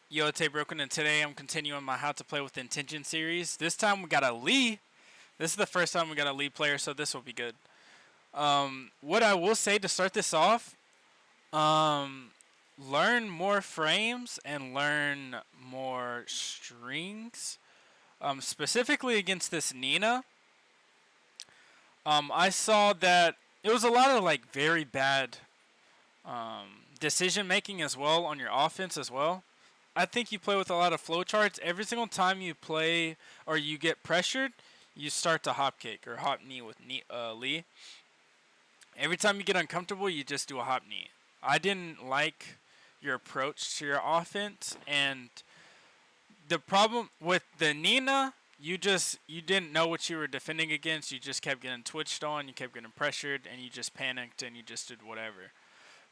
Yo, it's HeyBroken, and today I'm continuing my How to Play with Intention series. This time we got a Lee. This is the first time we got a Lee player, so this will be good. What I will say to start this off, learn more frames and learn more strings. Specifically against this Nina, I saw that it was a lot of like very bad decision making as well on your offense as well. I think you play with a lot of flowcharts. Every single time you play or you get pressured, you start to hop kick or hop knee with Lee. Every time you get uncomfortable, you just do a hop knee. I didn't like your approach to your offense, and the problem with the Nina, you didn't know what you were defending against. You just kept getting twitched on, you kept getting pressured, and you just panicked and you just did whatever.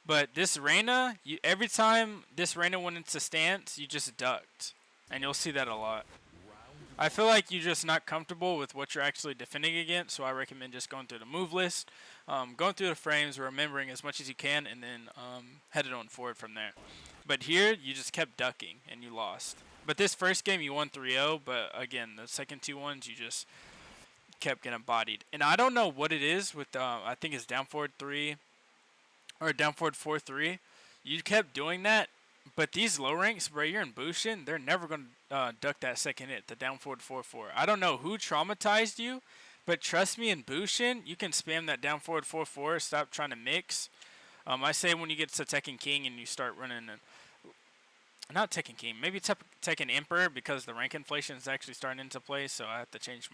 But this Reyna, every time this Reyna went into stance, you just ducked. And you'll see that a lot. I feel like you're just not comfortable with what you're actually defending against, so I recommend just going through the move list, going through the frames, remembering as much as you can, and then headed on forward from there. But here, you just kept ducking, and you lost. But this first game, you won 3-0, but again, the second two ones, you just kept getting bodied. And I don't know what it is with, I think it's down forward 3, or down forward 4-3. You kept doing that, but these low ranks where you're in Bushin, they're never going to duck that second hit, the down forward 4-4. I don't know who traumatized you, but trust me, in Bushin, you can spam that down forward 4-4, stop trying to mix. I say when you get to Tekken King and you start running, not Tekken King, maybe Tekken Emperor, because the rank inflation is actually starting into play, so I have to change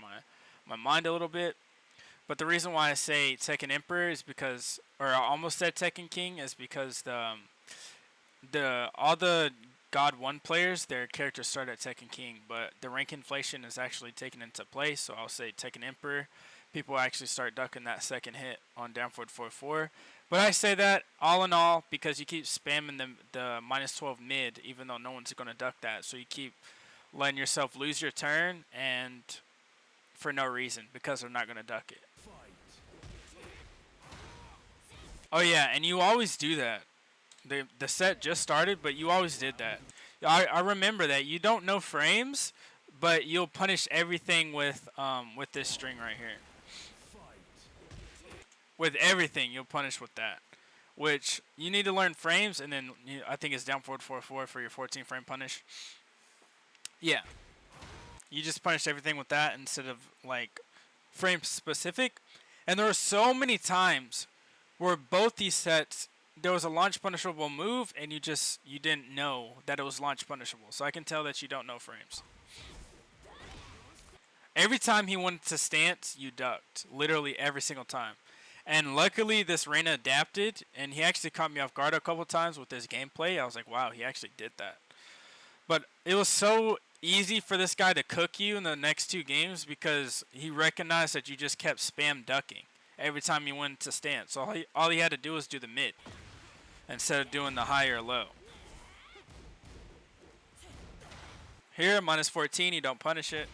my mind a little bit. But the reason why I say Tekken Emperor is because, or I almost said Tekken King, is because all the God 1 players, their characters start at Tekken King, but the rank inflation is actually taken into play, so I'll say Tekken Emperor. People actually start ducking that second hit on down forward 4-4. But I say that all in all because you keep spamming the minus 12 mid, even though no one's going to duck that. So you keep letting yourself lose your turn, and for no reason, because they're not going to duck it. Oh yeah, and you always do that. The set just started, but you always did that. I remember that. You don't know frames, but you'll punish everything with this string right here. With everything, you'll punish with that. Which, you need to learn frames, and then I think it's down forward 4-4 for your 14 frame punish. Yeah. You just punish everything with that instead of, like, frame specific. And there were so many times where both these sets, there was a launch punishable move, and you didn't know that it was launch punishable. So I can tell that you don't know frames. Every time he went to stance, you ducked. Literally every single time. And luckily, this Reyna adapted, and he actually caught me off guard a couple times with his gameplay. I was like, wow, he actually did that. But it was so easy for this guy to cook you in the next two games because he recognized that you just kept spam ducking every time you went to stance. So all he had to do was do the mid instead of doing the high or low. Here, minus 14, you don't punish it.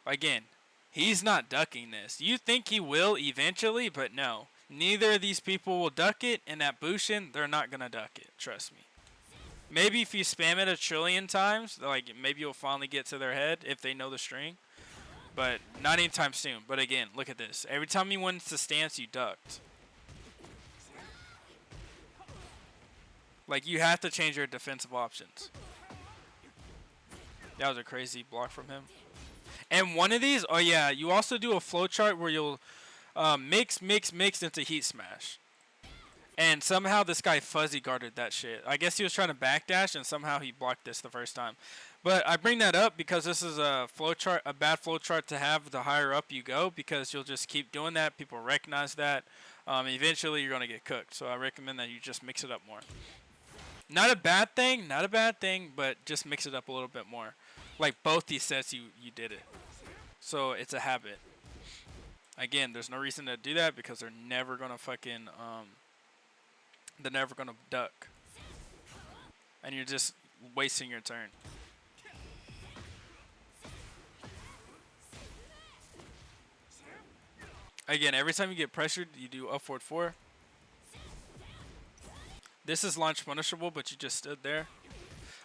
Again, he's not ducking this. You think he will eventually, but no. Neither of these people will duck it, and at Bushin, they're not going to duck it. Trust me. Maybe if you spam it a trillion times, like maybe you'll finally get to their head if they know the string. But not anytime soon. But again, look at this. Every time you went to stance, you ducked. Like, you have to change your defensive options. That was a crazy block from him. And one of these, oh yeah, you also do a flowchart where you'll mix into heat smash. And somehow this guy fuzzy guarded that shit. I guess he was trying to backdash, and somehow he blocked this the first time. But I bring that up because this is a flowchart, a bad flowchart to have the higher up you go, because you'll just keep doing that. People recognize that. Eventually, you're going to get cooked. So I recommend that you just mix it up more. Not a bad thing, but just mix it up a little bit more. Like both these sets, you did it. So it's a habit. Again, there's no reason to do that because they're never gonna fucking they're never gonna duck, and you're just wasting your turn. Again, every time you get pressured, you do up forward 4. This is launch punishable, but you just stood there.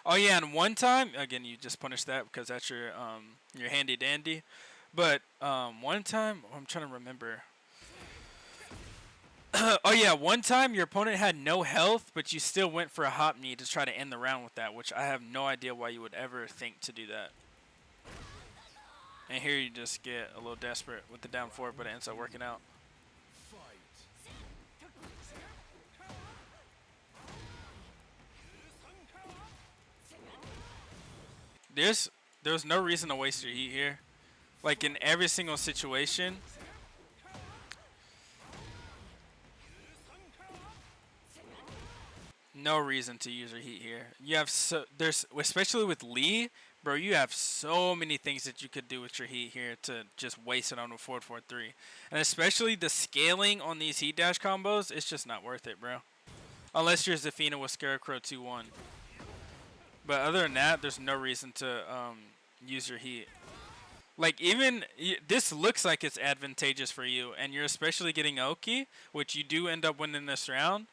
Oh yeah, and one time again you just punish that because that's your handy dandy. But one time I'm trying to remember. Oh yeah, one time your opponent had no health, but you still went for a hop knee to try to end the round with that, which I have no idea why you would ever think to do that. And here you just get a little desperate with the down four, but it ends up working out. There's no reason to waste your heat here. Like in every single situation. No reason to use your heat here. You have there's especially with Lee, bro. You have so many things that you could do with your heat here to just waste it on a 4-4-3, and especially the scaling on these heat dash combos. It's just not worth it, bro. Unless you're Zafina with Scarecrow 2-1. But other than that, there's no reason to use your heat. Like even this looks like it's advantageous for you, and you're especially getting Oki, which you do end up winning this round.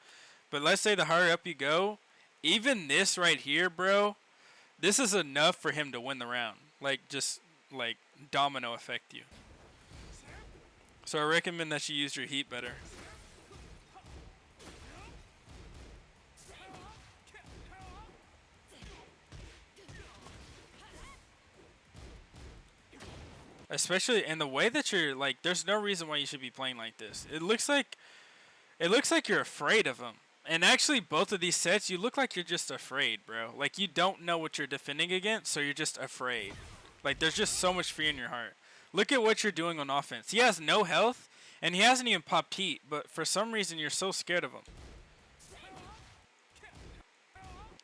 But let's say the higher up you go, even this right here, bro, this is enough for him to win the round. Like, just, like, domino effect you. So I recommend that you use your heat better. Especially in the way that you're, like, there's no reason why you should be playing like this. It looks like you're afraid of him. And actually, both of these sets, you look like you're just afraid, bro. Like, you don't know what you're defending against, so you're just afraid. Like, there's just so much fear in your heart. Look at what you're doing on offense. He has no health, and he hasn't even popped heat, but for some reason, you're so scared of him.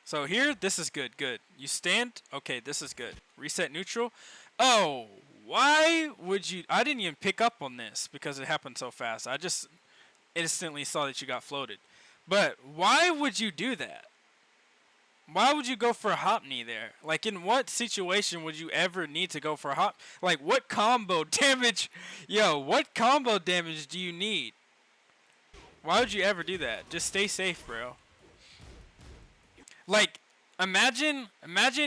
So here, this is good, good. You stand, okay, this is good. Reset neutral. Oh, why would you, I didn't even pick up on this because it happened so fast. I just instantly saw that you got floated. But why would you do that? Why would you go for a hop knee there? Like, in what situation would you ever need to go for a hop? Like, what combo damage? Yo, what combo damage do you need? Why would you ever do that? Just stay safe, bro. Like, imagine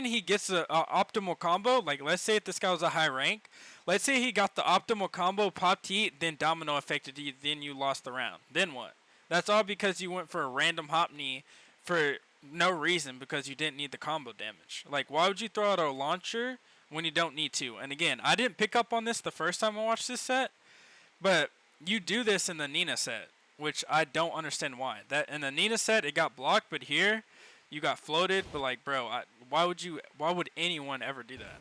he gets a optimal combo. Like, let's say if this guy was a high rank. Let's say he got the optimal combo, popped heat, then domino affected you, then you lost the round. Then what? That's all because you went for a random hop knee for no reason because you didn't need the combo damage. Like, why would you throw out a launcher when you don't need to? And again, I didn't pick up on this the first time I watched this set, but you do this in the Nina set, which I don't understand why. That in the Nina set, it got blocked, but here, you got floated. But like, bro, why would anyone ever do that?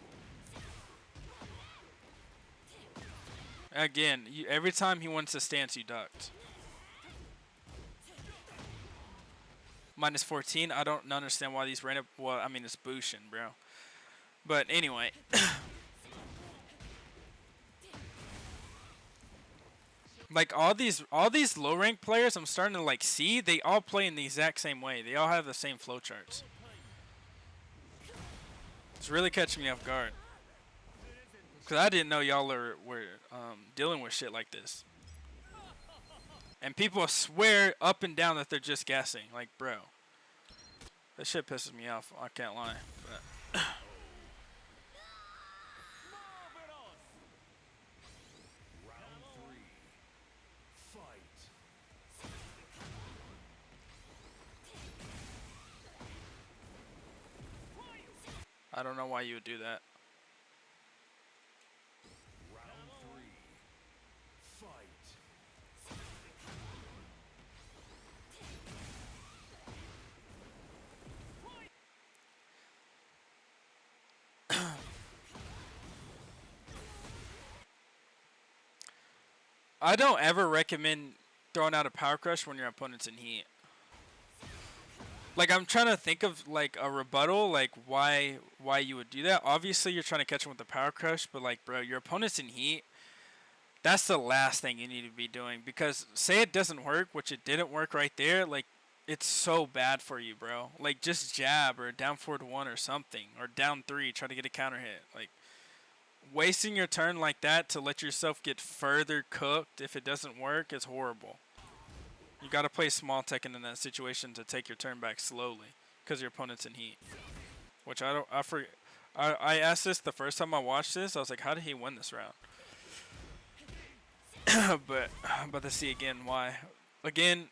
Again, every time he wants to stance, you ducked. Minus 14. I don't understand why these random. Well, I mean it's Bushin, bro. But anyway, like all these low rank players, I'm starting to like see they all play in the exact same way. They all have the same flowcharts. It's really catching me off guard because I didn't know y'all were dealing with shit like this. And people swear up and down that they're just guessing. Like, bro. That shit pisses me off. I can't lie. But I don't know why you would do that. I don't ever recommend throwing out a power crush when your opponent's in heat. Like, I'm trying to think of like a rebuttal, like why you would do that. Obviously, you're trying to catch him with the power crush, but like, bro, your opponent's in heat. That's the last thing you need to be doing because say it doesn't work, which it didn't work right there. Like, it's so bad for you, bro. Like, just jab or down 4-1 or something, or down 3, try to get a counter hit. Like, wasting your turn like that to let yourself get further cooked if it doesn't work is horrible. You gotta play small Tekken in that situation to take your turn back slowly, because your opponent's in heat. Which I don't. I asked this the first time I watched this. I was like, how did he win this round? but let's see again why. Again,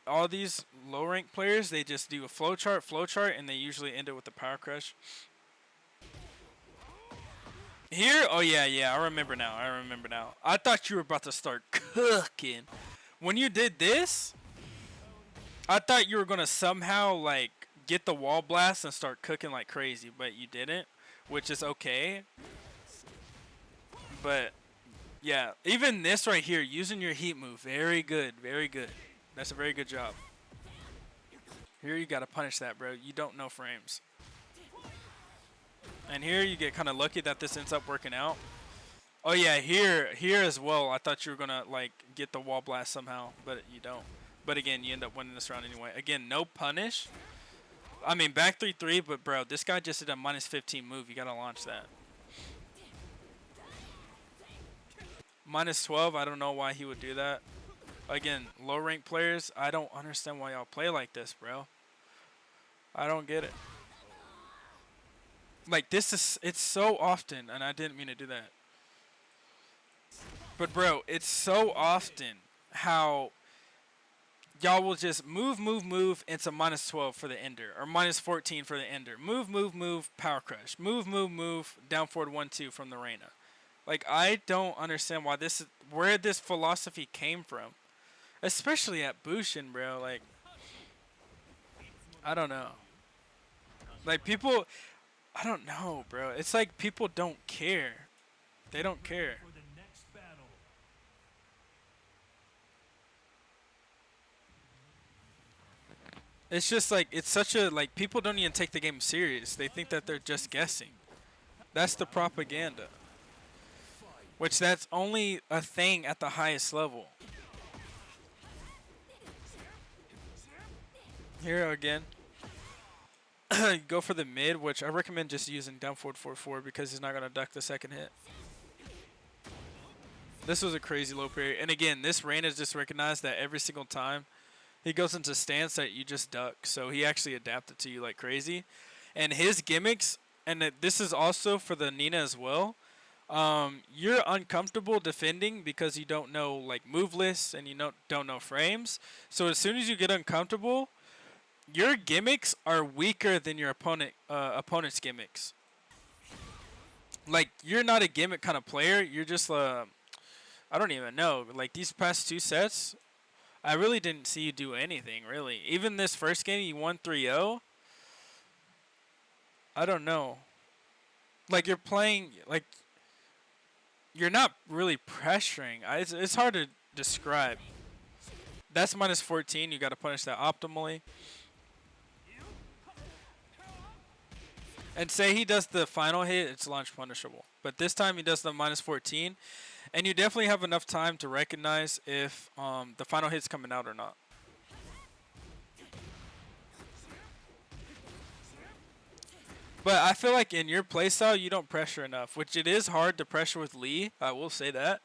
all these low rank players, they just do a flowchart, and they usually end it with a power crush. Here, oh yeah, I remember now. I thought you were about to start cooking. When you did this, I thought you were gonna somehow like get the wall blast and start cooking like crazy, but you didn't, which is okay. But yeah, even this right here, using your heat move, very good, very good. That's a very good job. Here you gotta punish that, bro. You don't know frames. And here you get kind of lucky that this ends up working out. Oh yeah, here as well. I thought you were gonna like get the wall blast somehow, but you don't. But again, you end up winning this round anyway. Again, no punish. I mean, back 3-3, but bro, this guy just did a -15 move. You gotta launch that. -12. I don't know why he would do that. Again, low rank players. I don't understand why y'all play like this, bro. I don't get it. Like it's so often, and I didn't mean to do that. But bro, it's so often how y'all will just move into -12 for the ender, or -14 for the ender. Move, power crush. Move, down forward 1-2 from the Reina. Like, I don't understand why where this philosophy came from. Especially at Bushin, bro. Like, I don't know. Like, people, I don't know, bro. It's like people don't care. They don't care. It's just like, it's such a, like, people don't even take the game serious. They think that they're just guessing. That's the propaganda. Which that's only a thing at the highest level. Here again. Go for the mid, which I recommend just using down forward 4-4 because he's not going to duck the second hit. This was a crazy low parry. And again, this Reina has just recognized that every single time he goes into stance that you just duck. So he actually adapted to you like crazy. And his gimmicks, and this is also for the Nina as well, you're uncomfortable defending because you don't know like move lists and you don't know frames. So as soon as you get uncomfortable, your gimmicks are weaker than your opponent's gimmicks. Like, you're not a gimmick kind of player. You're just I don't even know. Like, these past 2 sets, I really didn't see you do anything, really. Even this first game, you won 3-0. I don't know. Like, you're playing, like, you're not really pressuring. It's hard to describe. That's -14. You got to punish that optimally. And say he does the final hit, it's launch punishable. But this time he does the -14. And you definitely have enough time to recognize if the final hit's coming out or not. But I feel like in your playstyle, you don't pressure enough. Which it is hard to pressure with Lee. I will say that.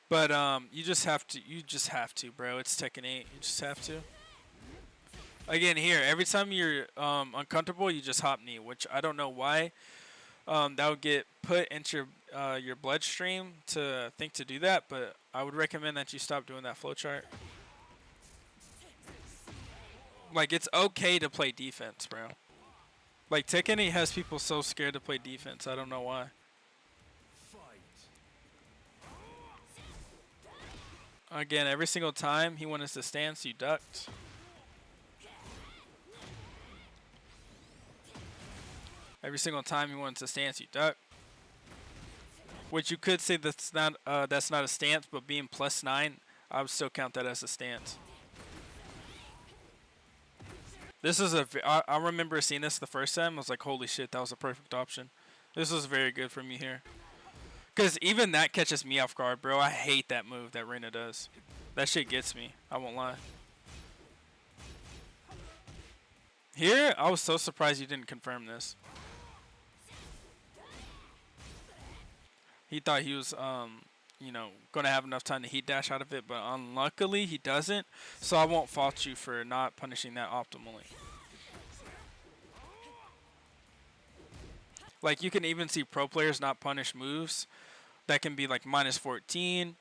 But you just have to. You just have to, bro. It's Tekken 8. You just have to. Again, here, every time you're uncomfortable, you just hop knee, which I don't know why that would get put into your bloodstream to think to do that, but I would recommend that you stop doing that flowchart. Like, it's okay to play defense, bro. Like, Tekken 8 has people so scared to play defense. I don't know why. Again, every single time he went into stance, you ducked. Every single time he went into stance, you duck. Which you could say that's not a stance, but being +9, I would still count that as a stance. This is I remember seeing this the first time. I was like, holy shit, that was a perfect option. This was very good for me here. Because even that catches me off guard, bro. I hate that move that Reina does. That shit gets me. I won't lie. Here, I was so surprised you didn't confirm this. He thought he was you know, gonna have enough time to heat dash out of it, but unluckily he doesn't. So I won't fault you for not punishing that optimally. Like, you can even see pro players not punish moves that can be like -14,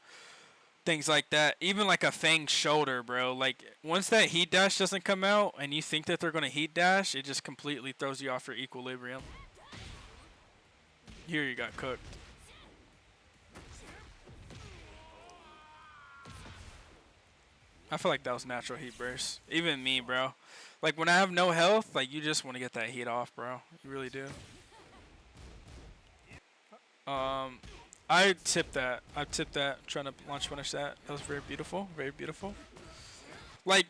things like that. Even like a Fang shoulder, bro. Like, once that heat dash doesn't come out and you think that they're gonna heat dash, it just completely throws you off your equilibrium. Here you got cooked. I feel like that was natural heat burst. Even me, bro. Like, when I have no health, like, you just want to get that heat off, bro. You really do. I tipped that. I tipped that. Trying to launch punish that. That was very beautiful. Very beautiful. Like,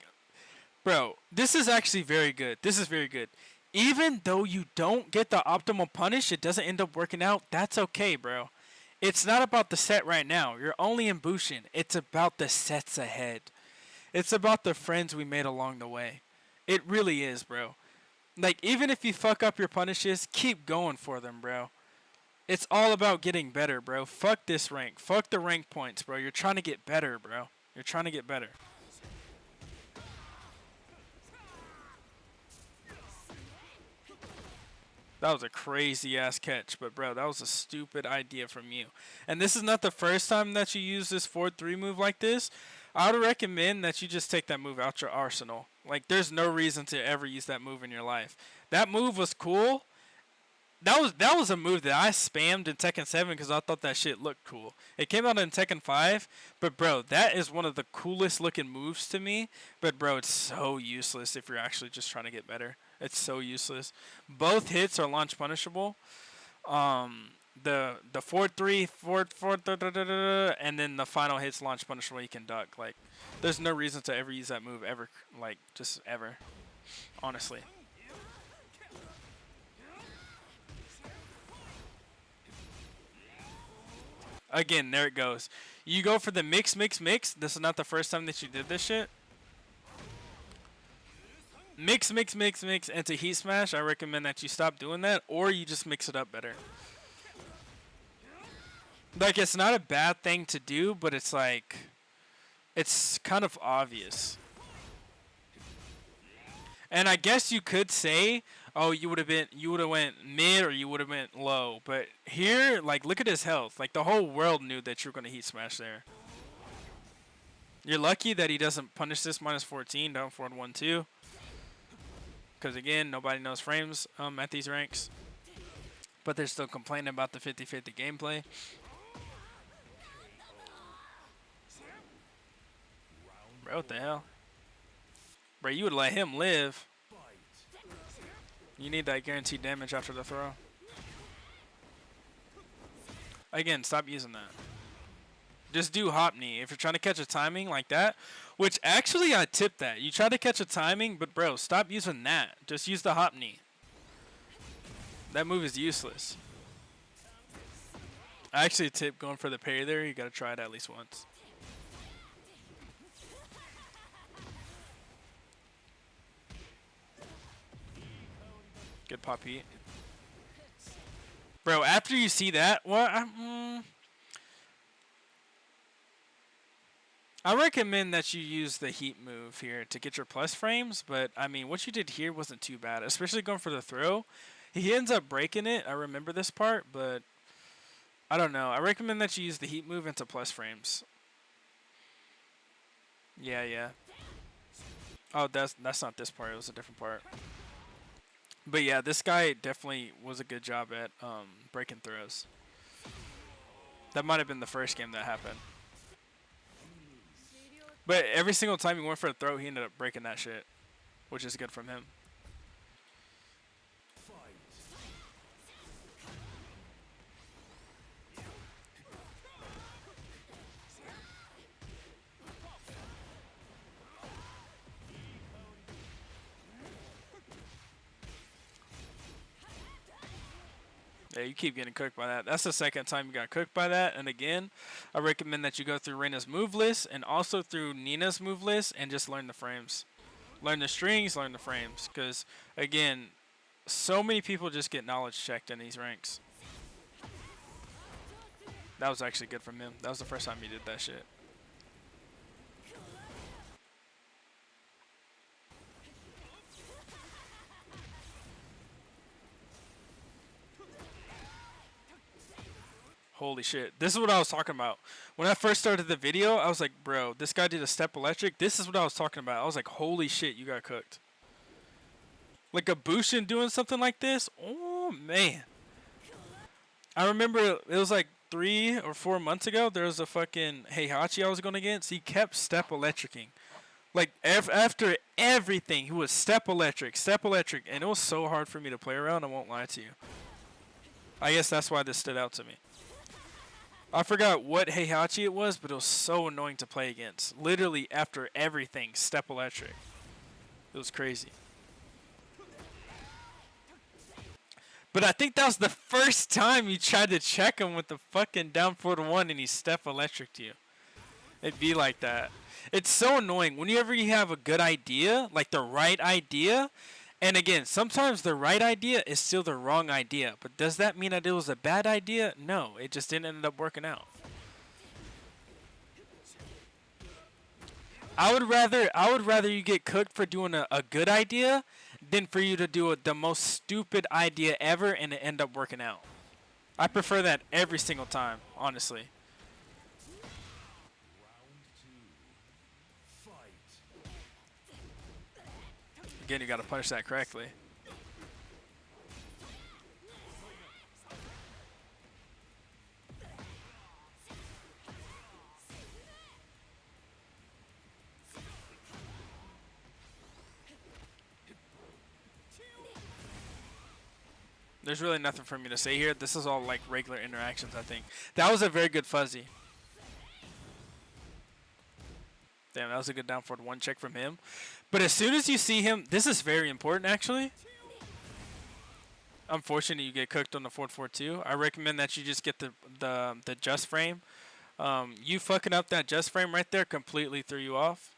bro, this is actually very good. This is very good. Even though you don't get the optimal punish, it doesn't end up working out. That's okay, bro. It's not about the set right now. You're only in Bushin. It's about the sets ahead. It's about the friends we made along the way. It really is, bro. Like, even if you fuck up your punishes, keep going for them, bro. It's all about getting better, bro. Fuck this rank. Fuck the rank points, bro. You're trying to get better, bro. You're trying to get better. That was a crazy ass catch, but bro, that was a stupid idea from you. And this is not the first time that you use this 4-3 move like this. I would recommend that you just take that move out your arsenal. Like, there's no reason to ever use that move in your life. That move was cool. That was a move that I spammed in Tekken 7 because I thought that shit looked cool. It came out in Tekken 5, but bro, that is one of the coolest looking moves to me. But bro, it's so useless if you're actually just trying to get better. It's so useless. Both hits are launch punishable. The 4-3, 4-4, and then the final hit's launch punishable. You can duck. Like, there's no reason to ever use that move ever. Like, just ever. Honestly. Again, there it goes. You go for the mix. This is not the first time that you did this shit. Mix into heat smash. I recommend that you stop doing that, or you just mix it up better. Like, it's not a bad thing to do, but it's like, it's kind of obvious. And I guess you could say, oh, you would have went mid or you would have went low. But here, like, look at his health. Like, the whole world knew that you were going to heat smash there. You're lucky that he doesn't punish this -14 down forward 1-2. Because, again, nobody knows frames at these ranks. But they're still complaining about the 50-50 gameplay. Bro, what the hell? Bro, you would let him live. You need that guaranteed damage after the throw. Again, stop using that. Just do hop knee. If you're trying to catch a timing like that, which actually I tip that. You try to catch a timing, but bro, stop using that. Just use the hop knee. That move is useless. I actually tip going for the parry there. You gotta try it at least once. Good pop heat. Bro, after you see that, what? I recommend that you use the heat move here to get your plus frames, but I mean, what you did here wasn't too bad, especially going for the throw. He ends up breaking it. I remember this part, but I don't know. I recommend that you use the heat move into plus frames. Yeah. Oh, that's not this part. It was a different part. But yeah, this guy definitely was a good job at breaking throws. That might have been the first game that happened. But every single time he went for a throw, he ended up breaking that shit, which is good from him. Yeah, you keep getting cooked by that. That's the second time you got cooked by that. And again, I recommend that you go through Reina's move list and also through Nina's move list and just learn the frames. Learn the strings, learn the frames. Because, again, so many people just get knowledge checked in these ranks. That was actually good from him. That was the first time he did that shit. Holy shit. This is what I was talking about. When I first started the video, I was like, bro, this guy did a step electric. This is what I was talking about. I was like, holy shit, you got cooked. Like a Bushin doing something like this? Oh, man. I remember it was like 3 or 4 months ago. There was a fucking Heihachi I was going against. He kept step electricing. Like, after everything, he was step electric. And it was so hard for me to play around, I won't lie to you. I guess that's why this stood out to me. I forgot what Heihachi it was, but it was so annoying to play against. Literally, after everything, step electric. It was crazy. But I think that was the first time you tried to check him with the fucking down 4-1 and he step electric to you. It'd be like that. It's so annoying. Whenever you have a good idea, like the right idea, and again, sometimes the right idea is still the wrong idea. But does that mean that it was a bad idea? No, it just didn't end up working out. I would rather you get cooked for doing a good idea than for you to do the most stupid idea ever and it end up working out. I prefer that every single time, honestly. Again, you gotta punish that correctly. There's really nothing for me to say here. This is all like regular interactions, I think. That was a very good fuzzy. Damn, that was a good down forward 1 check from him. But as soon as you see him, this is very important actually. Unfortunately, you get cooked on the 4-4-2. I recommend that you just get the just frame. You fucking up that just frame right there completely threw you off.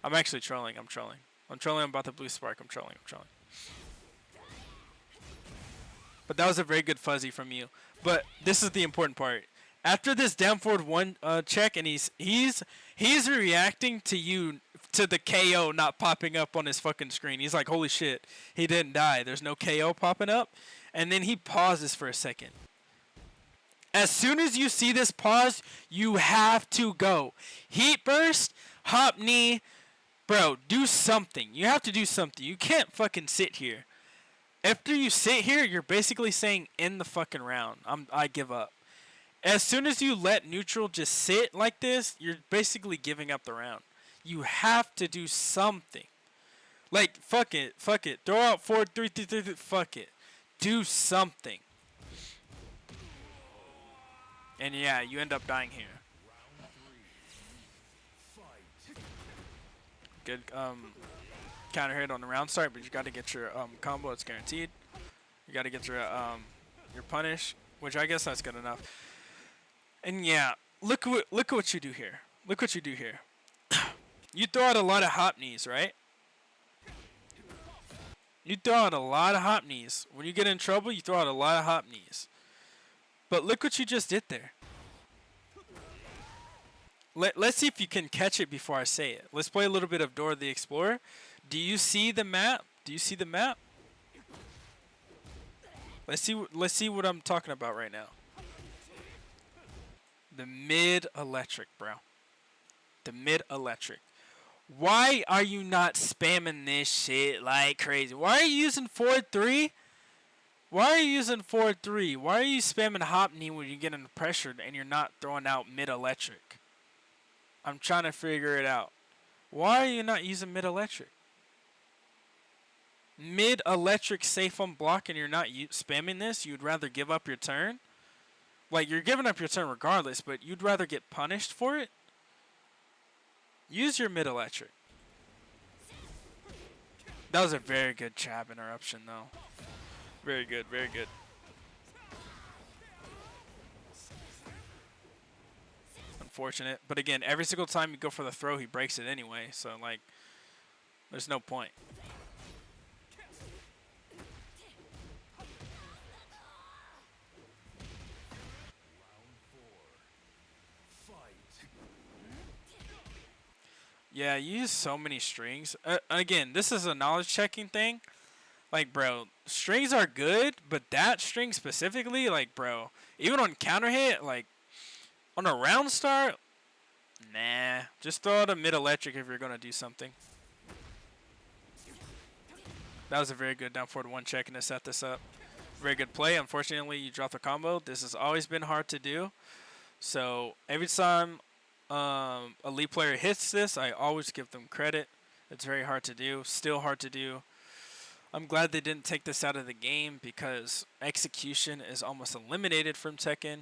I'm actually trolling. I'm trolling about the blue spark. I'm trolling. But that was a very good fuzzy from you. But this is the important part. After this down forward 1 check, and he's reacting to you, to the KO not popping up on his fucking screen. He's like, holy shit, he didn't die. There's no KO popping up. And then he pauses for a second. As soon as you see this pause, you have to go. Heat burst, hop knee. Bro, do something. You have to do something. You can't fucking sit here. After you sit here, you're basically saying, end the fucking round. I give up. As soon as you let neutral just sit like this, you're basically giving up the round. You have to do something. Like, fuck it. Throw out 4-3-3-3, fuck it. Do something. And yeah, you end up dying here. Good counter hit on the round start, but you got to get your combo. It's guaranteed. You got to get your punish, which I guess that's good enough. And yeah, look at what you do here. Look what you do here. You throw out a lot of hop knees, right? You throw out a lot of hop knees. When you get in trouble, you throw out a lot of hop knees. But look what you just did there. Let's see if you can catch it before I say it. Let's play a little bit of Dora the Explorer. Do you see the map? Let's see what I'm talking about right now. The mid electric, bro. The mid electric. Why are you not spamming this shit like crazy? Why are you using 4-3? Why are you using 4-3? Why are you spamming hop knee when you're getting pressured and you're not throwing out mid electric? I'm trying to figure it out. Why are you not using mid electric? Mid electric safe on block and you're not spamming this? You'd rather give up your turn? Like, you're giving up your turn regardless, but you'd rather get punished for it? Use your mid electric. That was a very good jab interruption, though. Very good, very good. Unfortunate. But again, every single time you go for the throw, he breaks it anyway. So, like, there's no point. Yeah, you use so many strings. Again, this is a knowledge checking thing. Like, bro, strings are good, but that string specifically, like, bro, even on counter hit, like, on a round start, nah. Just throw out a mid electric if you're going to do something. That was a very good down forward one checking to set this up. Very good play. Unfortunately, you dropped the combo. This has always been hard to do. So every time a lead player hits this, I always give them credit. It's very hard to do. Still hard to do. I'm glad they didn't take this out of the game because execution is almost eliminated from Tekken.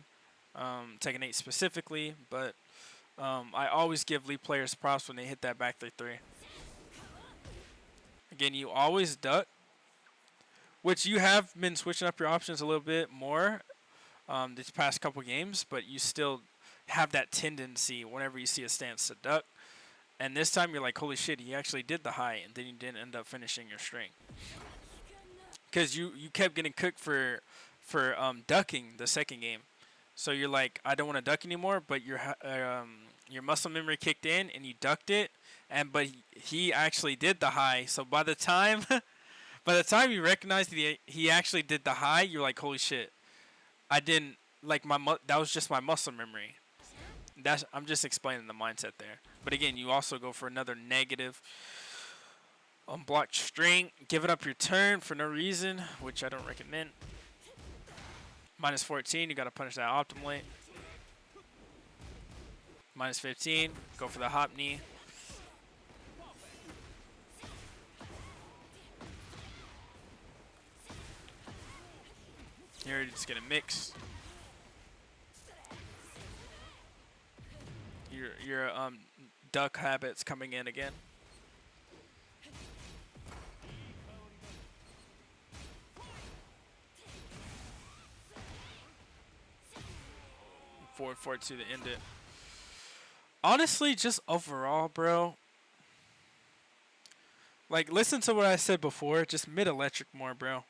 Tekken 8 specifically. But I always give lead players props when they hit that back 3-3. Again, you always duck, which you have been switching up your options a little bit more these past couple games, but you still have that tendency whenever you see a stance to duck. And this time you're like, holy shit, he actually did the high, and then you didn't end up finishing your string. Because you kept getting cooked for ducking the second game. So you're like, I don't want to duck anymore, but your muscle memory kicked in, and you ducked it. But he actually did the high. So by the time you recognize that he actually did the high, you're like, holy shit, I didn't like that was just my muscle memory. I'm just explaining the mindset there. But again, you also go for another negative unblocked string, giving up your turn for no reason, which I don't recommend. Minus 14, you got to punish that optimally. Minus 15, go for the hop knee. You're just gonna mix. Your duck habits coming in again. Forward to the end it. Honestly, just overall, bro. Like, listen to what I said before. Just mid electric more, bro,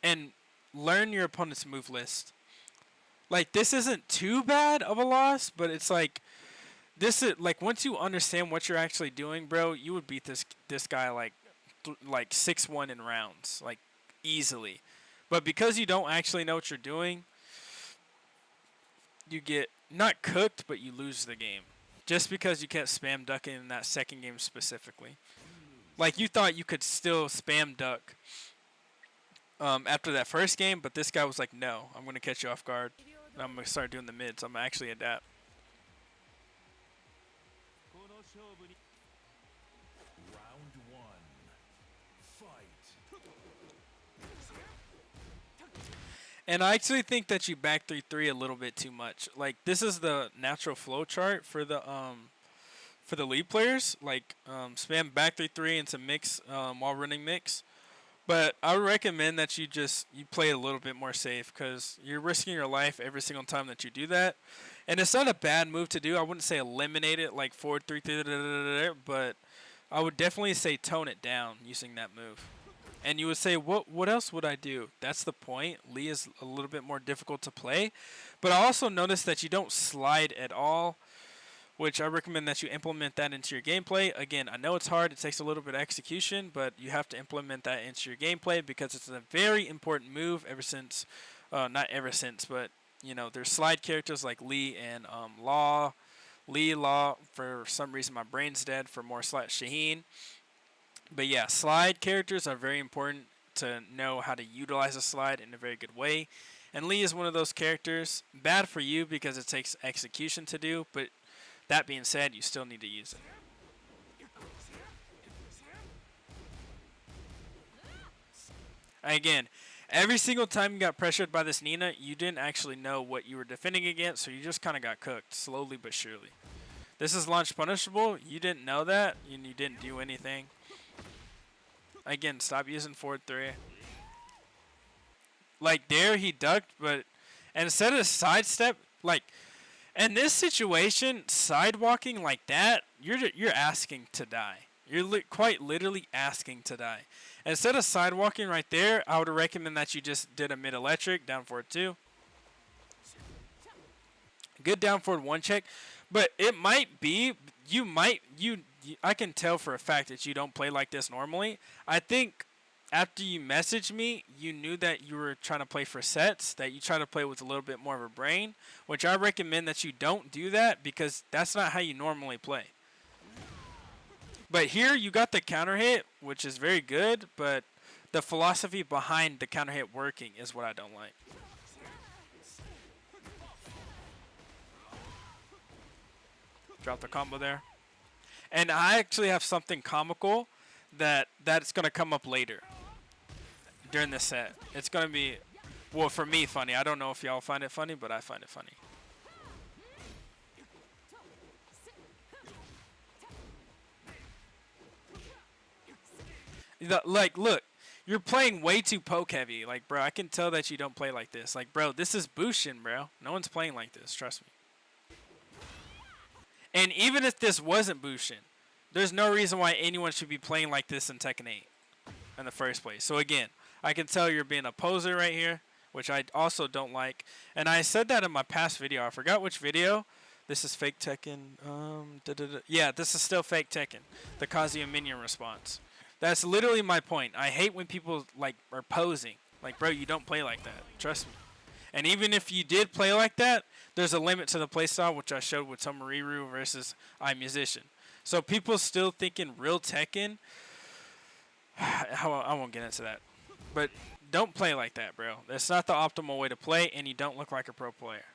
and learn your opponent's move list. Like, this isn't too bad of a loss, but it's like this is like once you understand what you're actually doing, bro, you would beat this guy like 6-1 in rounds, like easily. But because you don't actually know what you're doing, you get not cooked, but you lose the game. Just because you kept spam ducking in that second game specifically. Like, you thought you could still spam duck after that first game, but this guy was like, no, I'm going to catch you off guard. I'm going to start doing the mids. I'm going to actually adapt. Round one. Fight. And I actually think that you back 3-3 a little bit too much. Like, this is the natural flow chart for the lead players. Like, spam back 3-3 into mix while running mix. But I would recommend that you play a little bit more safe because you're risking your life every single time that you do that. And it's not a bad move to do. I wouldn't say eliminate it like forward 3-3, but I would definitely say tone it down using that move. And you would say, what else would I do? That's the point. Lee is a little bit more difficult to play. But I also noticed that you don't slide at all, which I recommend that you implement that into your gameplay. Again, I know it's hard. It takes a little bit of execution, but you have to implement that into your gameplay because it's a very important move ever since, not ever since, but, you know, there's slide characters like Lee and Law. Lee, Law, for some reason my brain's dead, for more slide Shaheen. But yeah, slide characters are very important to know how to utilize a slide in a very good way. And Lee is one of those characters. Bad for you because it takes execution to do, but that being said, you still need to use it. Again, every single time you got pressured by this Nina, you didn't actually know what you were defending against, so you just kind of got cooked, slowly but surely. This is launch punishable. You didn't know that, and you didn't do anything. Again, stop using forward 3. Like, there he ducked, but instead of sidestep, like, in this situation, sidewalking like that, you're asking to die. You're quite literally asking to die. Instead of sidewalking right there, I would recommend that you just did a mid electric, down forward 2. Good down forward 1 check, but it might be, you I can tell for a fact that you don't play like this normally. I think after you messaged me, you knew that you were trying to play for sets, that you try to play with a little bit more of a brain, which I recommend that you don't do that because that's not how you normally play. But here you got the counter hit, which is very good, but the philosophy behind the counter hit working is what I don't like. Drop the combo there. And I actually have something comical that's going to come up later during this set. It's going to be, well, for me, funny. I don't know if y'all find it funny, but I find it funny. Like, look, you're playing way too poke heavy. Like, bro, I can tell that you don't play like this. Like, bro, this is Bushin, bro. No one's playing like this. Trust me. And even if this wasn't Bushin, there's no reason why anyone should be playing like this in Tekken 8 in the first place. So again, I can tell you're being a poser right here, which I also don't like. And I said that in my past video. I forgot which video. This is fake Tekken. Yeah, this is still fake Tekken. The Kazuya minion response. That's literally my point. I hate when people like are posing. Like, bro, you don't play like that. Trust me. And even if you did play like that, there's a limit to the playstyle, which I showed with Tomariru versus iMusician. So people still thinking real Tekken. I won't get into that. But don't play like that, bro. That's not the optimal way to play, and you don't look like a pro player.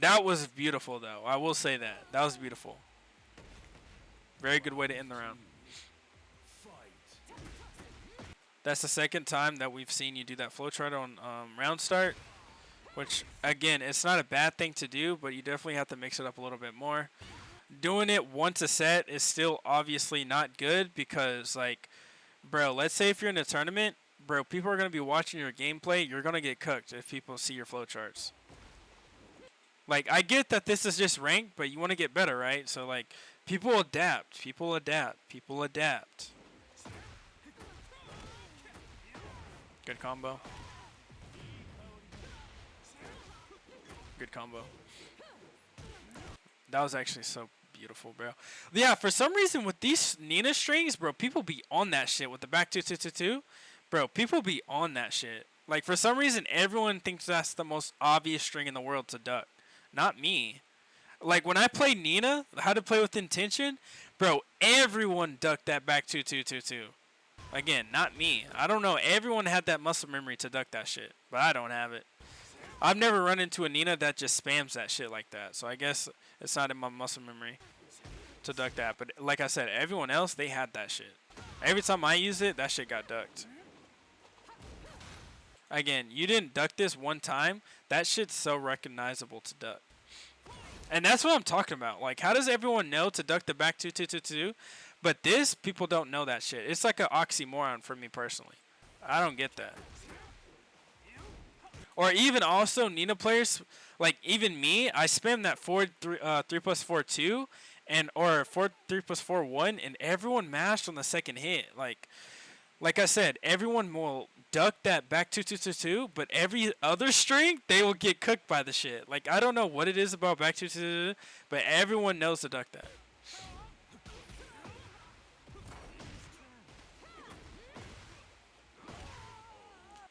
That was beautiful, though. I will say that. That was beautiful. Very good way to end the round. That's the second time that we've seen you do that flowchart on round start. Which, again, it's not a bad thing to do, but you definitely have to mix it up a little bit more. Doing it once a set is still obviously not good because, like, bro, let's say if you're in a tournament, bro, people are going to be watching your gameplay. You're going to get cooked if people see your flowcharts. Like, I get that this is just ranked, but you want to get better, right? So, like, people adapt. People adapt. People adapt. Good combo. Good combo. That was actually so beautiful, bro. Yeah, for some reason with these Nina strings, bro, people be on that shit with the back 2-2-2-2. Bro, people be on that shit. Like, for some reason, everyone thinks that's the most obvious string in the world to duck. Not me. Like, when I play Nina, how to play with intention, bro, everyone ducked that back 2-2-2-2. Again, not me. I don't know. Everyone had that muscle memory to duck that shit, but I don't have it. I've never run into a Nina that just spams that shit like that, so I guess it's not in my muscle memory to duck that. But like I said, everyone else, they had that shit. Every time I use it, that shit got ducked. Again, you didn't duck this one time. That shit's so recognizable to duck. And that's what I'm talking about. Like, how does everyone know to duck the back 2-2-2-2? But this, people don't know that shit. It's like an oxymoron for me personally. I don't get that. Or even also Nina players, like even me, I spam that 3+4-2 and or 3+4-1, and everyone mashed on the second hit. Like I said, everyone will duck that back 2-2-2-2, but every other string they will get cooked by the shit. Like, I don't know what it is about back 2-2-2-2, but everyone knows to duck that.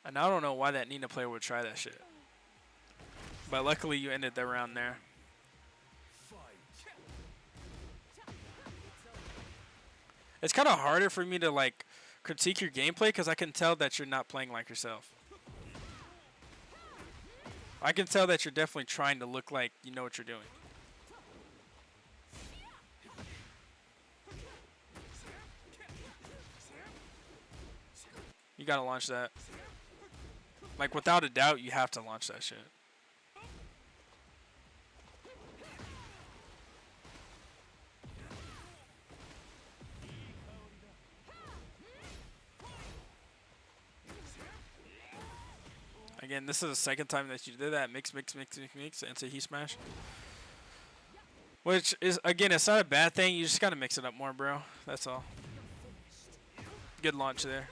And I don't know why that Nina player would try that shit. But luckily you ended the round there. It's kind of harder for me to like critique your gameplay because I can tell that you're not playing like yourself. I can tell that you're definitely trying to look like you know what you're doing. You gotta launch that. Like, without a doubt, you have to launch that shit. Again, this is the second time that you did that. Mix, into Heat Smash. Which is, again, it's not a bad thing. You just gotta mix it up more, bro. That's all. Good launch there.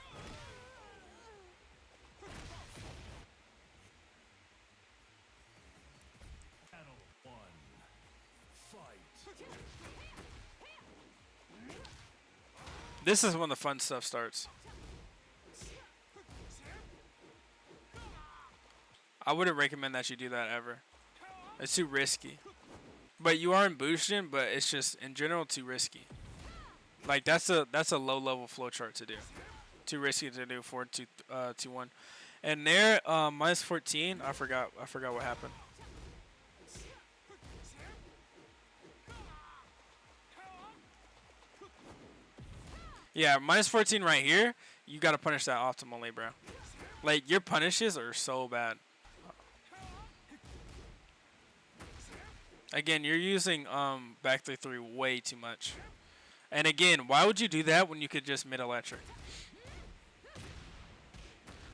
This is when the fun stuff starts. I wouldn't recommend that you do that ever. It's too risky. But you are in Bushin, but it's just in general too risky. Like that's a low level flowchart to do. Too risky to do 4-2-1. And there, minus 14. I forgot what happened. Yeah, minus 14 right here. You gotta punish that optimally, bro. Like your punishes are so bad. Again, you're using back 3 way too much. And again, why would you do that when you could just mid electric?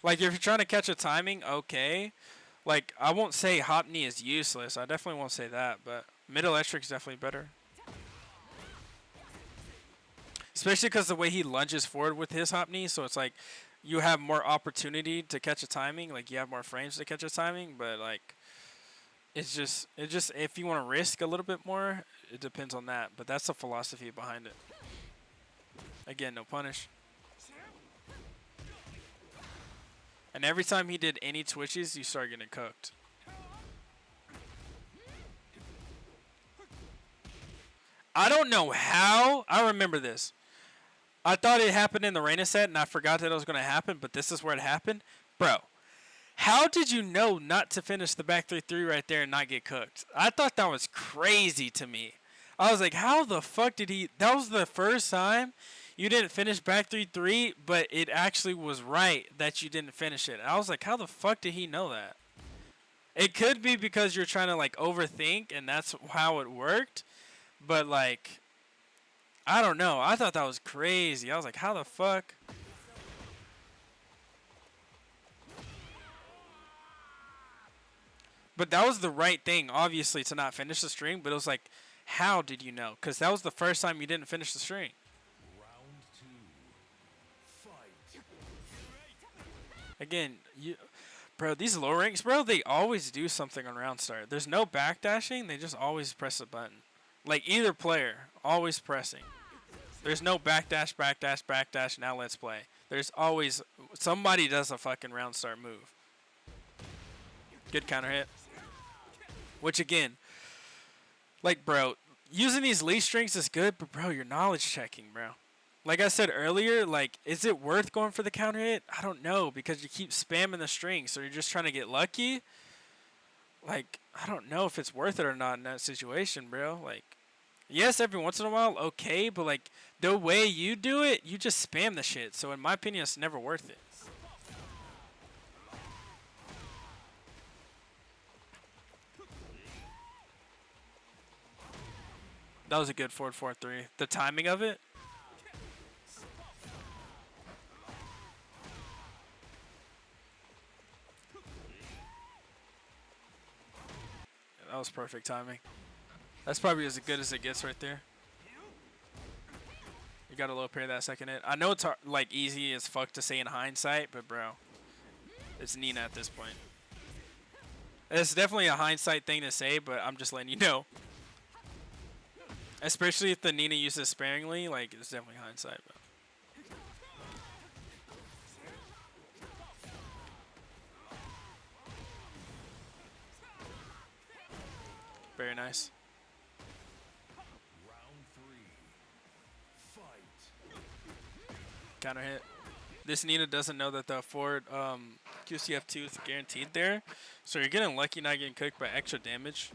Like if you're trying to catch a timing, okay. Like I won't say hop knee is useless. I definitely won't say that, but mid electric is definitely better. Especially because the way he lunges forward with his hop knee, so it's like you have more opportunity to catch a timing. Like you have more frames to catch a timing, but like it's just if you want to risk a little bit more, it depends on that. But that's the philosophy behind it. Again, no punish. And every time he did any twitches, you start getting cooked. I don't know how. I remember this. I thought it happened in the Reina set, and I forgot that it was going to happen, but this is where it happened. Bro, how did you know not to finish the back 3-3 right there and not get cooked? I thought that was crazy to me. I was like, how the fuck did he... That was the first time you didn't finish back 3-3, but it actually was right that you didn't finish it. And I was like, how the fuck did he know that? It could be because you're trying to, like, overthink, and that's how it worked. But, like... I don't know. I thought that was crazy. I was like, how the fuck? But that was the right thing, obviously, to not finish the string. But it was like, how did you know? Because that was the first time you didn't finish the string. Round 2. Fight. Again, bro, these low ranks, bro, they always do something on round start. There's no backdashing. They just always press a button. Like either player, always pressing. There's no backdash, backdash, backdash, now let's play. There's always, somebody does a fucking round start move. Good counter hit. Which again, like bro, using these lead strings is good, but bro, you're knowledge checking, bro. Like I said earlier, like, is it worth going for the counter hit? I don't know, because you keep spamming the string, so you're just trying to get lucky. Like, I don't know if it's worth it or not in that situation, bro. Like, yes, every once in a while, okay, but like, the way you do it, you just spam the shit. So in my opinion, it's never worth it. That was a good 4-4-3. The timing of it. That was perfect timing. That's probably as good as it gets right there. You got a low pair that second hit. I know it's like easy as fuck to say in hindsight, but bro, it's Nina at this point. It's definitely a hindsight thing to say, but I'm just letting you know. Especially if the Nina uses sparingly, like it's definitely hindsight, bro. Very nice. Round 3. Fight. Counter hit. This Nina doesn't know that the forward QCF2 is guaranteed there. So you're getting lucky not getting cooked by extra damage.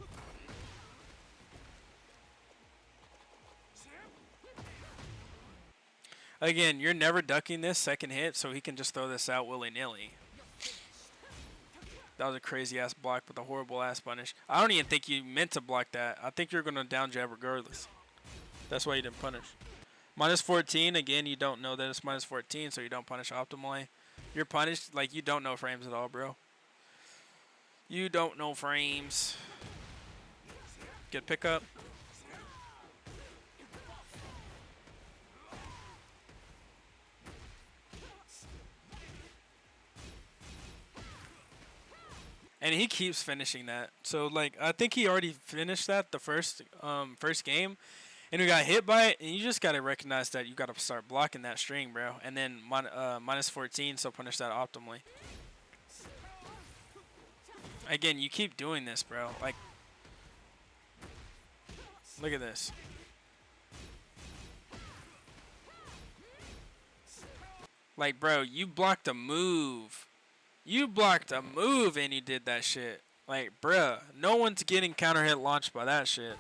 Again, you're never ducking this second hit, so he can just throw this out willy-nilly. That was a crazy-ass block with a horrible-ass punish. I don't even think you meant to block that. I think you're going to down jab regardless. That's why you didn't punish. Minus 14, again, you don't know that it's minus 14, so you don't punish optimally. You're punished like you don't know frames at all, bro. You don't know frames. Good pickup. And he keeps finishing that. So like I think he already finished that the first game. and we got hit by it, and you just gotta recognize that you gotta start blocking that string, bro. And then minus 14, so punish that optimally. Again, you keep doing this, bro. Like, look at this. Like, bro, you blocked a move. You blocked a move and you did that shit. Like, bruh, no one's getting counter hit launched by that shit.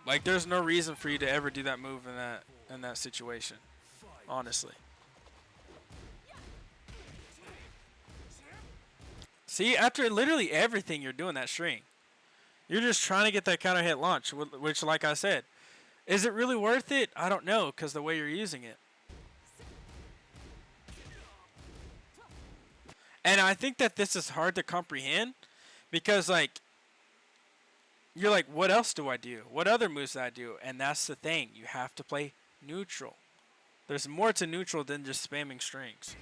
Like, there's no reason for you to ever do that move in that situation. Honestly. See, after literally everything you're doing that string. You're just trying to get that counter hit launch, which, like I said, is it really worth it? I don't know, because the way you're using it. And I think that this is hard to comprehend because, like, you're like, what else do I do? What other moves do I do? And that's the thing. You have to play neutral. There's more to neutral than just spamming strings.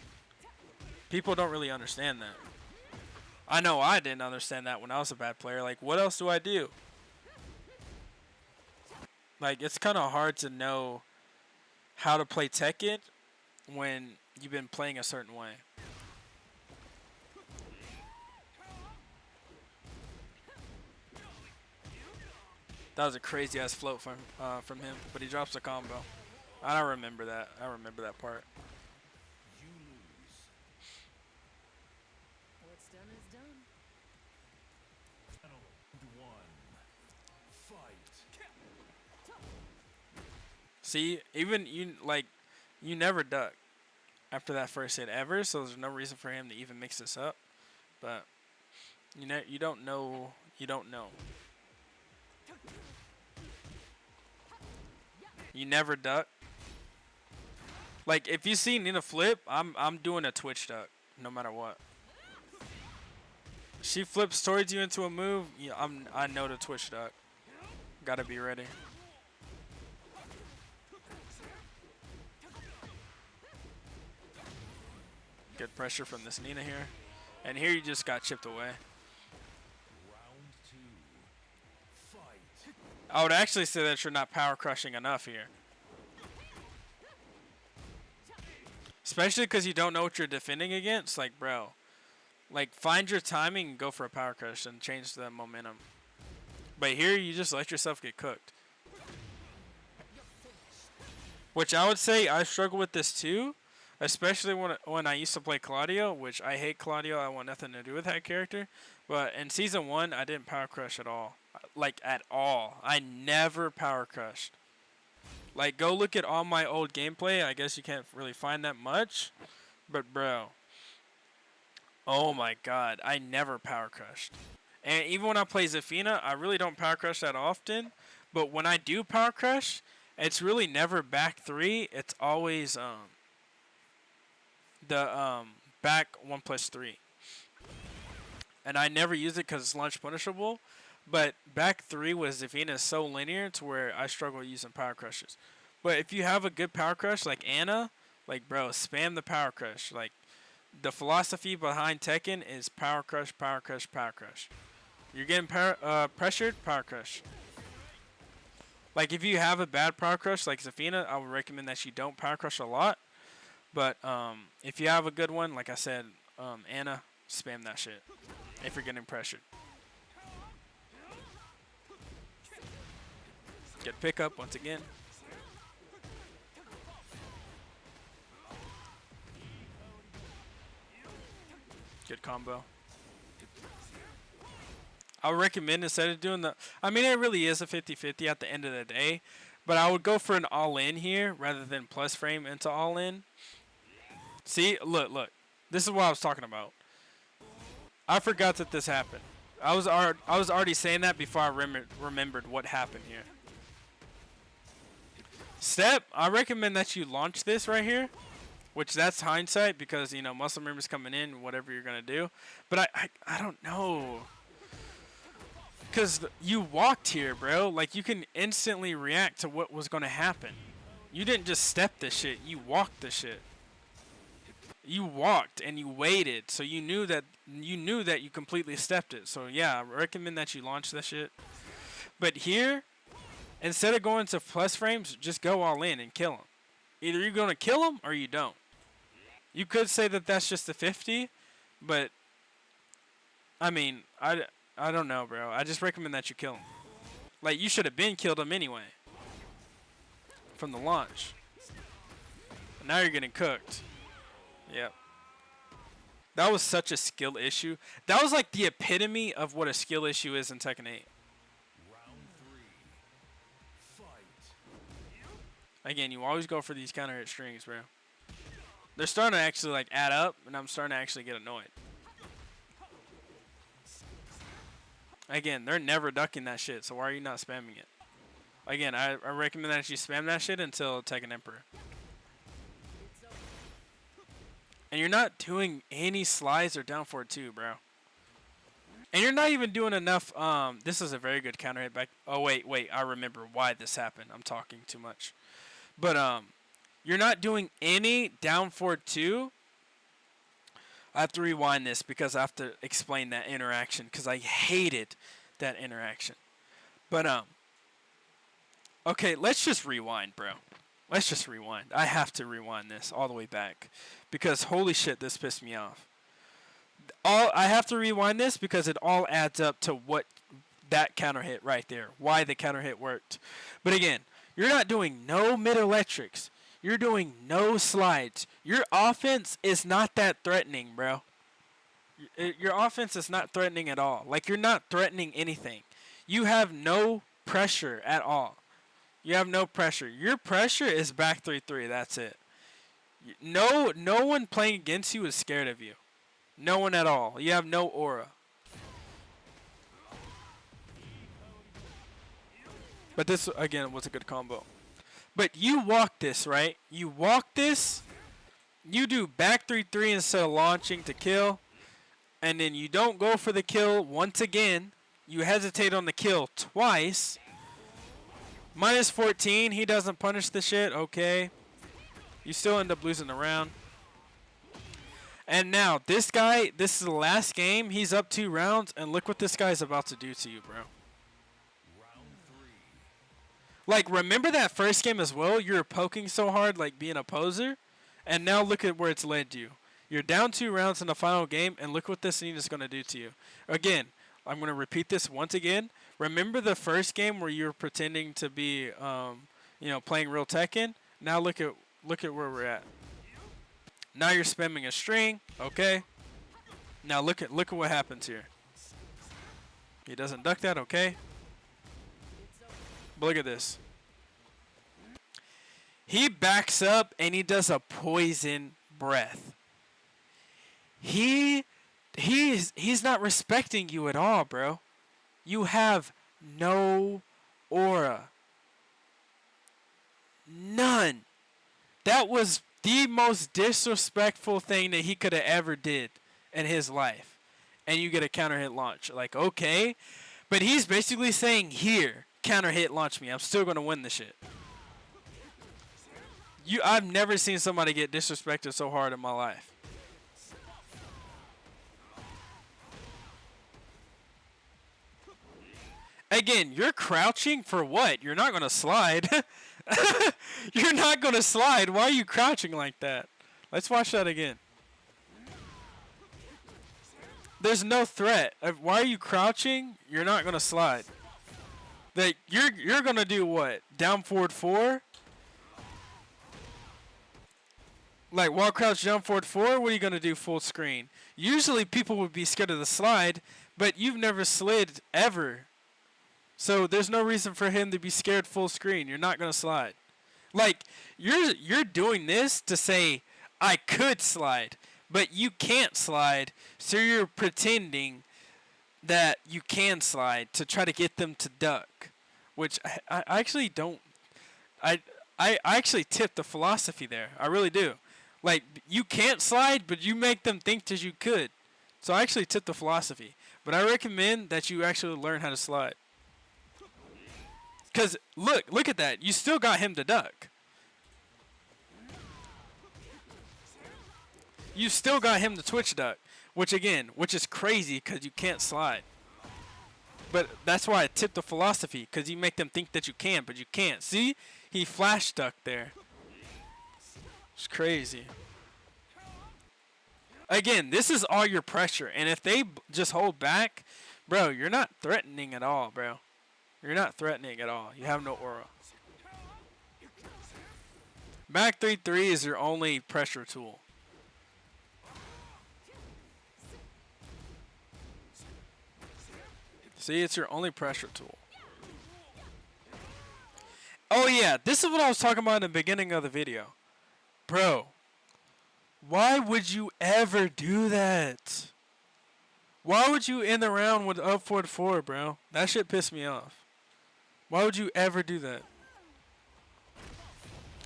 People don't really understand that. I know I didn't understand that when I was a bad player. Like, what else do I do? Like, it's kind of hard to know how to play Tekken when you've been playing a certain way. That was a crazy ass float from him, but he drops a combo. I don't remember that. I remember that part. You lose. What's done is done. Round 1. Fight. See, even you never duck after that first hit ever, so there's no reason for him to even mix this up. But you don't know. You never duck. Like, if you see Nina flip, I'm doing a twitch duck no matter what. She flips towards you into a move, I know to twitch duck. Gotta be ready. Good pressure from this Nina here. And here you just got chipped away. Round 2. Fight. I would actually say that you're not power crushing enough here. Especially because you don't know what you're defending against. Like, bro. Like, find your timing and go for a power crush and change the momentum. But here you just let yourself get cooked. Which I would say I struggle with this too. Especially when I used to play Claudio, which I hate Claudio. I want nothing to do with that character. But in Season 1, I didn't power crush at all. Like, at all. I never power crushed. Like, go look at all my old gameplay. I guess you can't really find that much. But, bro. Oh, my God. I never power crushed. And even when I play Zafina, I really don't power crush that often. But when I do power crush, it's really never back 3. It's always, back 1+3. And I never use it because it's launch punishable. But back 3 with Zafina is so linear to where I struggle using power crushes. But if you have a good power crush like Anna, like, bro, spam the power crush. Like, the philosophy behind Tekken is power crush, power crush, power crush. You're getting pressured, power crush. Like, if you have a bad power crush like Zafina, I would recommend that you don't power crush a lot. But if you have a good one, like I said, Anna, spam that shit if you're getting pressured. Good pickup once again. Good combo. I would recommend instead of doing I mean, it really is a 50-50 at the end of the day. But I would go for an all-in here rather than plus frame into all-in. See, look. This is what I was talking about. I forgot that this happened. I was already saying that before I remembered what happened here. Step, I recommend that you launch this right here. Which that's hindsight because, you know, muscle memory's coming in, whatever you're going to do. But I don't know. Because you walked here, bro. Like, you can instantly react to what was going to happen. You didn't just step this shit. You walked the shit. You walked and you waited. So you knew that you completely stepped it. So, yeah, I recommend that you launch that shit. But here, instead of going to plus frames, just go all in and kill him. Either you're going to kill him or you don't. You could say that that's just a 50, but I mean, I don't know, bro. I just recommend that you kill him. Like, you should have been killed him anyway from the launch. But now you're getting cooked. Yep. That was such a skill issue. That was like the epitome of what a skill issue is in Tekken 8. Round 3. Fight. Again, you always go for these counter hit strings, bro. They're starting to actually like add up, and I'm starting to actually get annoyed. Again, they're never ducking that shit, so why are you not spamming it? Again, I recommend that you spam that shit until Tekken Emperor. And you're not doing any slides or down forward 2, bro. And you're not even doing enough. This is a very good counter hit back. Oh, wait. I remember why this happened. I'm talking too much. But, you're not doing any down forward 2. I have to rewind this because I have to explain that interaction because I hated that interaction. But, okay, let's just rewind, bro. Let's just rewind. I have to rewind this all the way back because holy shit, this pissed me off. I have to rewind this because it all adds up to what that counter hit right there, why the counter hit worked. But again, you're not doing no mid electrics. You're doing no slides. Your offense is not that threatening, bro. Your offense is not threatening at all. Like, you're not threatening anything. You have no pressure at all. You have no pressure. Your pressure is back 3-3. That's it. No one playing against you is scared of you. No one at all. You have no aura. But this, again, was a good combo. But you walk this, right? You walk this. You do back 3-3 instead of launching to kill. And then you don't go for the kill once again. You hesitate on the kill twice. Minus 14. He doesn't punish the shit. Okay. You still end up losing the round. And now, this guy, this is the last game. He's up 2 rounds. And look what this guy's about to do to you, bro. Like, remember that first game as well? You were poking so hard, like being a poser. And now look at where it's led you. You're down 2 rounds in the final game, and look what this scene is going to do to you. Again, I'm going to repeat this once again. Remember the first game where you were pretending to be, playing real Tekken? Now look at where we're at. Now you're spamming a string, okay? Now look at what happens here. He doesn't duck that, okay? But look at this. He backs up and he does a poison breath. He's not respecting you at all, bro. You have no aura. None. That was the most disrespectful thing that he could have ever did in his life. And you get a counter hit launch. Like, okay. But he's basically saying, here, counter hit launch me. I'm still going to win the shit. I've never seen somebody get disrespected so hard in my life. Again, you're crouching for what? You're not going to slide. You're not going to slide. Why are you crouching like that? Let's watch that again. There's no threat. Why are you crouching? You're not going to slide. Like, you're going to do what? Down forward 4? Like, while crouch down forward 4, what are you going to do full screen? Usually people would be scared of the slide, but you've never slid ever. So there's no reason for him to be scared full screen. You're not going to slide. Like, you're doing this to say, I could slide, but you can't slide, so you're pretending that you can slide to try to get them to duck, which I actually don't. I actually tip the philosophy there. I really do. Like, you can't slide, but you make them think that you could. So I actually tip the philosophy. But I recommend that you actually learn how to slide. Because, look at that. You still got him to duck. You still got him to twitch duck. Which is crazy because you can't slide. But that's why I tip the philosophy, because you make them think that you can, but you can't. See? He flash stuck there. It's crazy. Again, this is all your pressure. And if they just hold back, bro, you're not threatening at all, bro. You're not threatening at all. You have no aura. Back 3-3 is your only pressure tool. See, it's your only pressure tool. Oh yeah, this is what I was talking about in the beginning of the video. Bro, why would you ever do that? Why would you end the round with up 4-4, bro? That shit pissed me off. Why would you ever do that?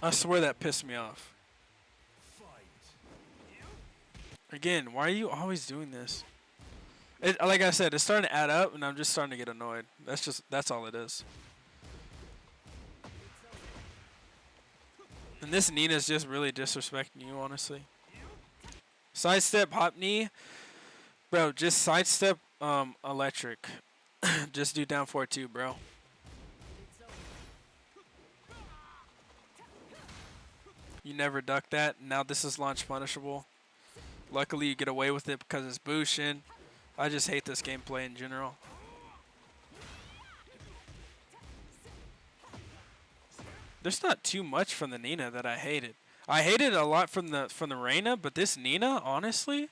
I swear that pissed me off. Again, why are you always doing this? Like I said, it's starting to add up, and I'm just starting to get annoyed. That's all it is. And this Nina's just really disrespecting you, honestly. Sidestep, hop knee. Bro, just sidestep electric. Just do down 4-2, bro. You never duck that. Now this is launch punishable. Luckily you get away with it because it's Bushin. I just hate this gameplay in general. There's not too much from the Nina that I hated. I hated a lot from the Reina, but this Nina, honestly,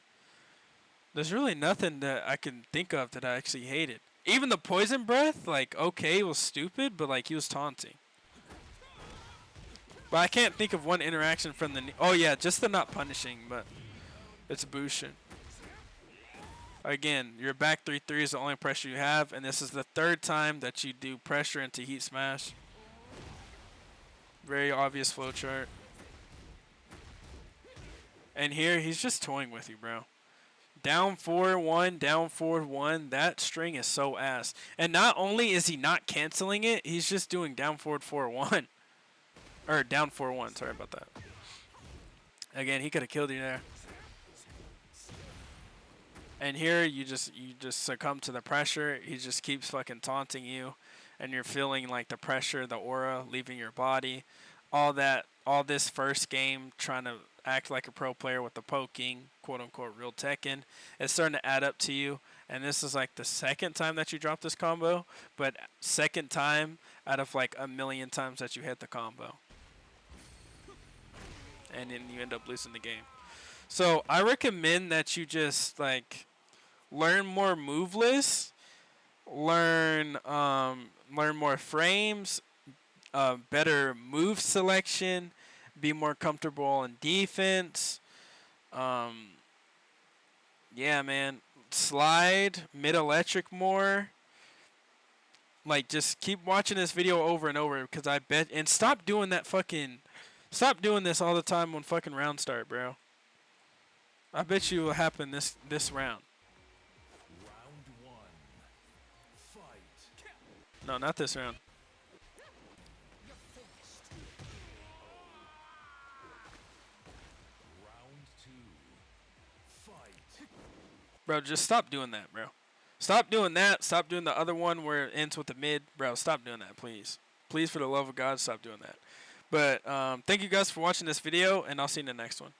there's really nothing that I can think of that I actually hated. Even the poison breath, like, okay, it was stupid, but like he was taunting. But I can't think of one interaction from the... Oh yeah, just the not punishing, but it's Bushin. Again, your back 3-3 is the only pressure you have, and this is the third time that you do pressure into heat smash. Very obvious flowchart. And here, he's just toying with you, bro. Down 4-1, down 4-1. That string is so ass. And not only is he not canceling it, he's just doing down 4-1. Or down 4-1, sorry about that. Again, he could have killed you there. And here, you just succumb to the pressure. He just keeps fucking taunting you. And you're feeling like the pressure, the aura leaving your body. All this first game trying to act like a pro player with the poking, quote unquote real Tekken. It's starting to add up to you. And this is like the second time that you dropped this combo. But second time out of like 1,000,000 times that you hit the combo. And then you end up losing the game. So I recommend that you just like learn more move lists, learn more frames, better move selection, be more comfortable in defense. Yeah, man, slide mid electric more. Like just keep watching this video over and over because I bet, and stop doing that fucking. Stop doing this all the time when fucking rounds start, bro. I bet you will happen this round. Round one. Fight. No, not this round. Round two. Fight. Bro, just stop doing that, bro. Stop doing that. Stop doing the other one where it ends with the mid. Bro, stop doing that, please. Please, for the love of God, stop doing that. But thank you guys for watching this video, and I'll see you in the next one.